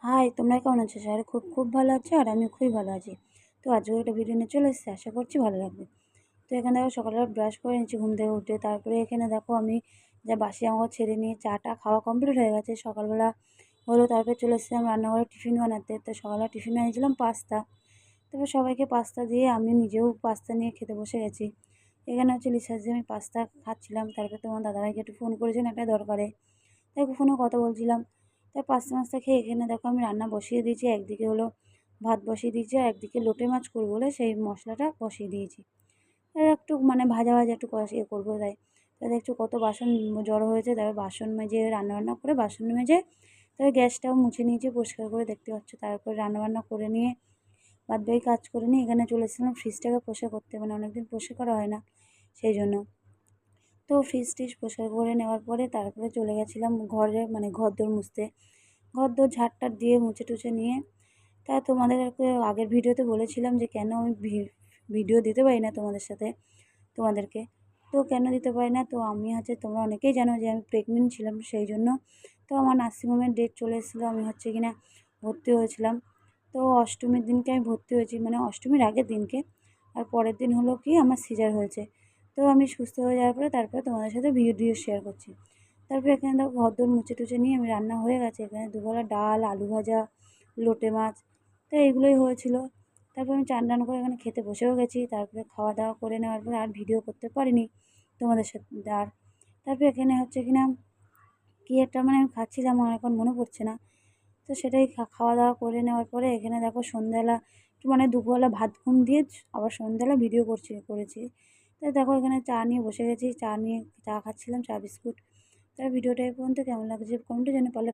High, তোমরা কেমন আছো? সবাই খুব খুব ভালো আছো আর আমি খুবই ভালো আছি। তো আজকেও একটা ভিডিও নিয়ে চলে এসেছি, আশা করছি ভালো লাগবে। তো এখানে দেখো সকালবেলা ব্রাশ করে নিচ্ছি ঘুম থেকে উঠে, তারপরে এখানে দেখো আমি যা বাসি জামাকাপড় ছেড়ে নিয়ে চাটা খাওয়া কমপ্লিট হয়ে গেছে সকালবেলা হলো। তারপরে চলে এসেছিলাম রান্নাঘরে টিফিন বানাতে। তো সকালবেলা টিফিন বানিয়েছিলাম পাস্তা। তারপর সবাইকে পাস্তা দিয়ে আমি নিজেও পাস্তা নিয়ে খেতে বসে গেছি। এখানে হচ্ছে লিসার যে আমি পাস্তা খাচ্ছিলাম, তারপরে তোমার দাদাভাইকে একটু ফোন করেছেন একটা দরকারে, তাই ফোনে কথা বলছিলাম। তাই পাস্তা মাছটা খেয়ে এখানে দেখো আমি রান্না বসিয়ে দিয়েছি। একদিকে হলো ভাত বসিয়ে দিয়েছি আর একদিকে লোটে মাছ করবো বলে সেই মশলাটা বসিয়ে দিয়েছি। আর একটু মানে ভাজা ভাজা একটু কষিয়ে করবো তাই। তাই দেখছো কত বাসন জড়ো হয়েছে, তারপর বাসন মেজে রান্নাবান্না করে বাসন মেজে তারপর গ্যাসটাও মুছে নিয়েছি পরিষ্কার করে, দেখতে পাচ্ছ। তারপর রান্নাবান্না করে নিয়ে বাদবাকি কাজ করে নিয়ে এখানে চলে এসেছিলাম ফ্রিজটাকে পরিষ্কার করতে, মানে অনেকদিন পরিষ্কার করা হয় না সেই জন্য। তো ফ্রিজ ট্রিজ পরিষ্কার করে নেওয়ার পরে তারপরে চলে গেছিলাম ঘরে, মানে ঘরদোর মুছতে। ঘরদোর ঝাড়টার দিয়ে মুছে টুছে নিয়ে তা তোমাদেরকে আগের ভিডিওতে বলেছিলাম যে কেন আমি ভিডিও দিতে পারি না তোমাদেরকে। তো কেন দিতে পারি না, তো আমি হচ্ছে তোমরা অনেকেই জানো যে আমি প্রেগনেন্ট ছিলাম সেই জন্য। তো আমার নার্সিংহোমের ডেট চলে এসেছিলো, আমি হচ্ছে কিনা ভর্তি হয়েছিলাম। তো অষ্টমীর দিনকে আমি ভর্তি হয়েছি, মানে অষ্টমীর আগের দিনকে। আর পরের দিন হলো কি আমার সিজার হয়েছে। তো আমি সুস্থ হয়ে যাওয়ার পরে তারপরে তোমাদের সাথে ভিডিও শেয়ার করছি। তারপরে এখানে দেখো ঘরদোর মুছে টুছে নিয়ে আমি রান্না হয়ে গেছে। এখানে দুবেলা ডাল, আলু ভাজা, লোটে মাছ, তো এইগুলোই হয়েছিল। তারপর আমি চান টান করে এখানে খেতে বসেও গেছি। তারপরে খাওয়া দাওয়া করে নেওয়ার পরে আর ভিডিও করতে পারিনি তোমাদের সাথে আর। তারপরে এখানে হচ্ছে কিনা কী একটা মানে আমি খাচ্ছিলাম, আমার এখন মনে পড়ছে না। তো সেটাই খাওয়া দাওয়া করে নেওয়ার পরে এখানে দেখো সন্ধ্যাবেলা একটু মানে দুপুরবেলা ভাত ঘুম দিয়ে আবার সন্ধ্যাবেলা ভিডিও করেছি। তাই দেখো এখানে চা নিয়ে বসে গেছি, চা খাচ্ছিলাম, চা বিস্কুট। তার ভিডিওটা এই পর্যন্ত কেমন লাগছে কমেন্টে জানিয়ে পারলে